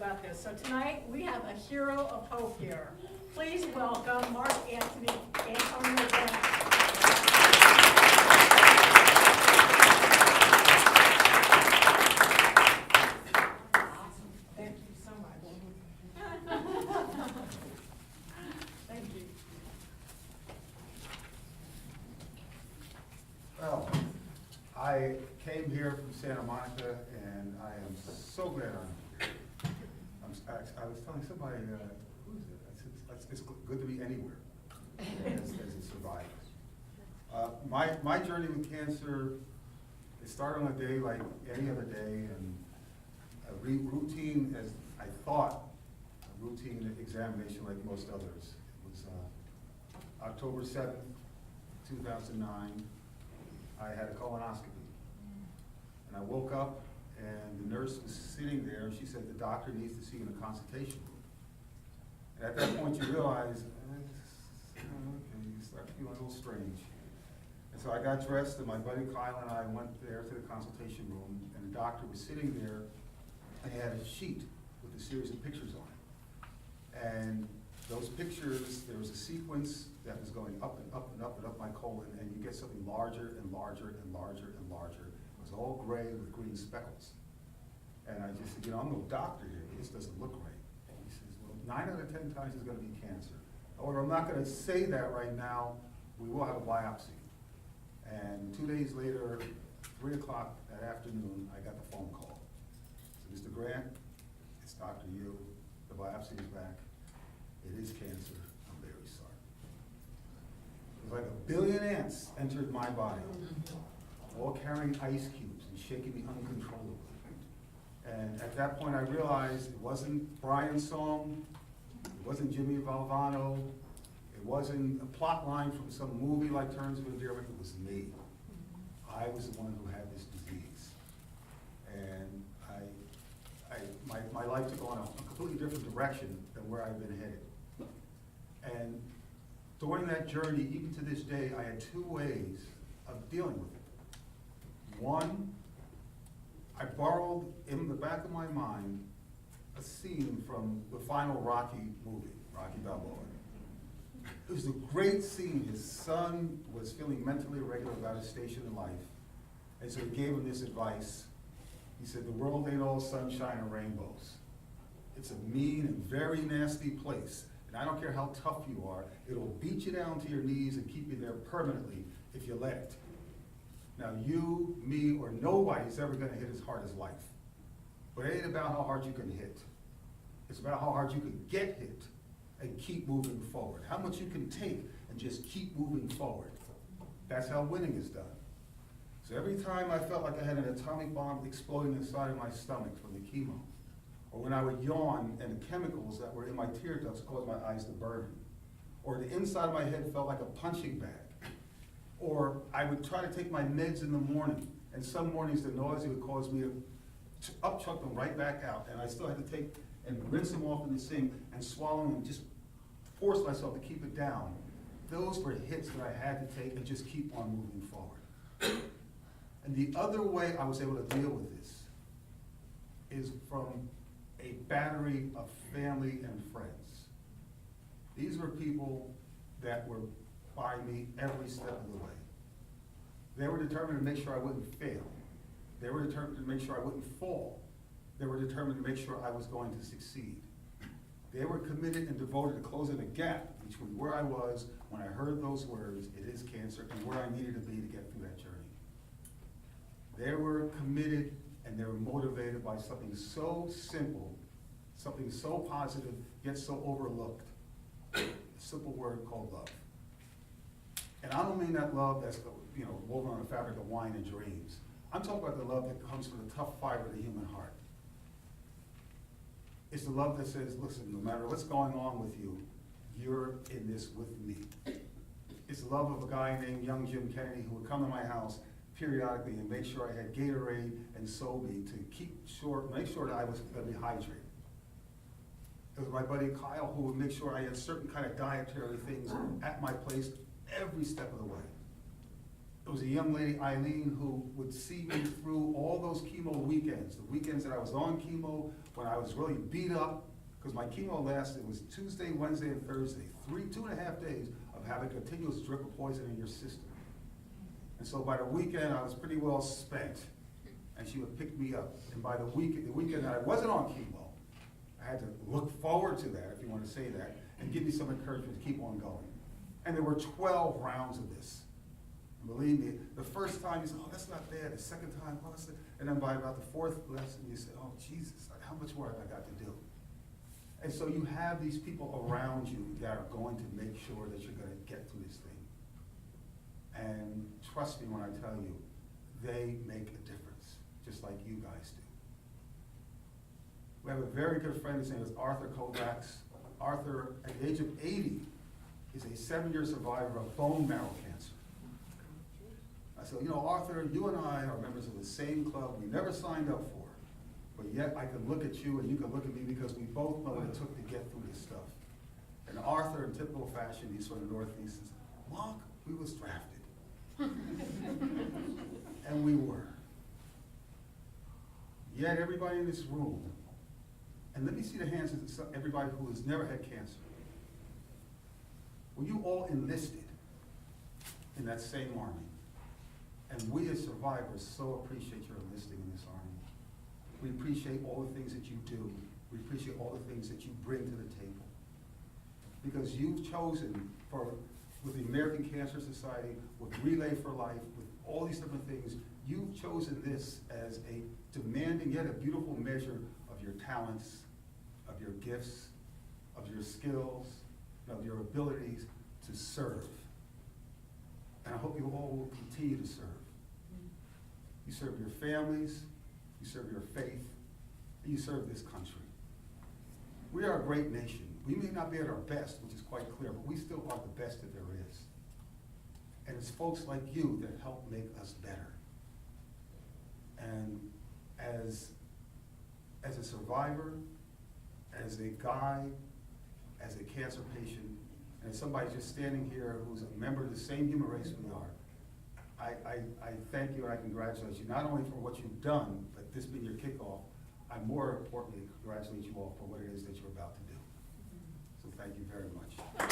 about this. So tonight, we have a hero of hope here. Please welcome Mark Antonio Grant. Thank you so much. Thank you. Well, I came here from Santa Monica, and I am so glad I'm here. I was telling somebody, who is it? It's good to be anywhere as a survivor. My journey with cancer, it started on a day like any other day, and a routine, as I thought, a routine examination like most others. It was October 7th, 2009. I had a colonoscopy. And I woke up, and the nurse was sitting there, and she said, the doctor needs to see you in a consultation room. And at that point, you realize, okay, you start feeling a little strange. And so I got dressed, and my buddy Kyle and I went there to the consultation room, and the doctor was sitting there, and he had a sheet with a series of pictures on it. And those pictures, there was a sequence that was going up and up and up and up my colon, and you get something larger and larger and larger and larger. It was all gray with green speckles. And I just said, I'm no doctor here, this doesn't look right. And he says, well, 9 out of 10 times it's gonna be cancer. However, I'm not gonna say that right now, we will have a biopsy. And 2 days later, 3 o'clock that afternoon, I got the phone call. So, Mr. Grant, it's Dr. Yu, the biopsy is back. It is cancer. I'm very sorry. It was like 1 billion ants entered my body, all carrying ice cubes and shaking me uncontrollably. And at that point I realized it wasn't Brian Song, it wasn't Jimmy Valvano, it wasn't a plot line from some movie like Terms of Endearment, it was me. I was the one who had this disease. And my life took on a completely different direction than where I've been headed. And during that journey, even to this day, I had 2 ways of dealing with it. One, I borrowed in the back of my mind a scene from the final Rocky movie, Rocky Balboa. It was a great scene. His son was feeling mentally irregular about his station in life, and so he gave him this advice. He said, the world ain't all sunshine and rainbows. It's a mean and very nasty place. And I don't care how tough you are, it'll beat you down to your knees and keep you there permanently if you let it. Now you, me, or nobody's ever gonna hit as hard as life. But it ain't about how hard you can hit. It's about how hard you can get hit and keep moving forward. How much you can take and just keep moving forward. That's how winning is done. So every time I felt like I had an atomic bomb exploding inside of my stomach from the chemo, or when I would yawn and the chemicals that were in my tear ducts caused my eyes to burn, or the inside of my head felt like a punching bag, or I would try to take my meds in the morning, and some mornings the nausea would cause me to upchuck them right back out, and I still had to take and rinse them off in the sink and swallow them and just force myself to keep it down. Those were hits that I had to take and just keep on moving forward. And the other way I was able to deal with this is from a battery of family and friends. These were people that were by me every step of the way. They were determined to make sure I wouldn't fail. They were determined to make sure I wouldn't fall. They were determined to make sure I was going to succeed. They were committed and devoted to closing the gap between where I was when I heard those words, it is cancer, and where I needed to be to get through that journey. They were committed and they were motivated by something so simple, something so positive, yet so overlooked. A simple word called love. And I don't mean that love that's woven on the fabric of wine and dreams. I'm talking about the love that comes from the tough fiber of the human heart. It's the love that says, listen, no matter what's going on with you, you're in this with me. It's the love of a guy named young Jim Kennedy who would come to my house periodically and make sure I had Gatorade and Sobe to make sure that I was going to be hydrated. It was my buddy Kyle who would make sure I had certain kind of dietary things at my place every step of the way. It was a young lady, Eileen, who would see me through all those chemo weekends, the weekends that I was on chemo, when I was really beat up, because my chemo lasted, it was Tuesday, Wednesday, and Thursday, 2.5 days of having a continuous drip of poison in your system. And so by the weekend, I was pretty well spent, and she would pick me up. And by the weekend that I wasn't on chemo, I had to look forward to that, if you want to say that, and give me some encouragement to keep on going. And there were 12 rounds of this. Believe me, the first time you say, oh, that's not bad. The second time, oh, that's it. And then by about the fourth lesson, you say, oh, Jesus, how much more have I got to do? And so you have these people around you that are going to make sure that you're going to get through this thing. And trust me when I tell you, they make a difference, just like you guys do. We have a very good friend, his name is Arthur Kovacs. Arthur, at the age of 80, is a 7-year survivor of bone marrow cancer. I said, you know, Arthur, you and I are members of the same club we never signed up for, but yet I can look at you and you can look at me because we both know what it took to get through this stuff. And Arthur, in typical fashion, he's from the Northeast, says, Mark, we was drafted. And we were. Yet everybody in this room, and let me see the hands of everybody who has never had cancer. Well, you all enlisted in that same army. And we as survivors so appreciate your enlisting in this army. We appreciate all the things that you do. We appreciate all the things that you bring to the table. Because you've chosen with the American Cancer Society, with Relay for Life, with all these different things, you've chosen this as a demanding yet a beautiful measure of your talents, of your gifts, of your skills, of your abilities to serve. And I hope you all will continue to serve. You serve your families, you serve your faith, and you serve this country. We are a great nation. We may not be at our best, which is quite clear, but we still are the best that there is. And it's folks like you that help make us better. And as a survivor, as a guy, as a cancer patient, and somebody just standing here who's a member of the same human race we are, I thank you and I congratulate you, not only for what you've done, but this being your kickoff, I more importantly congratulate you all for what it is that you're about to do. So thank you very much.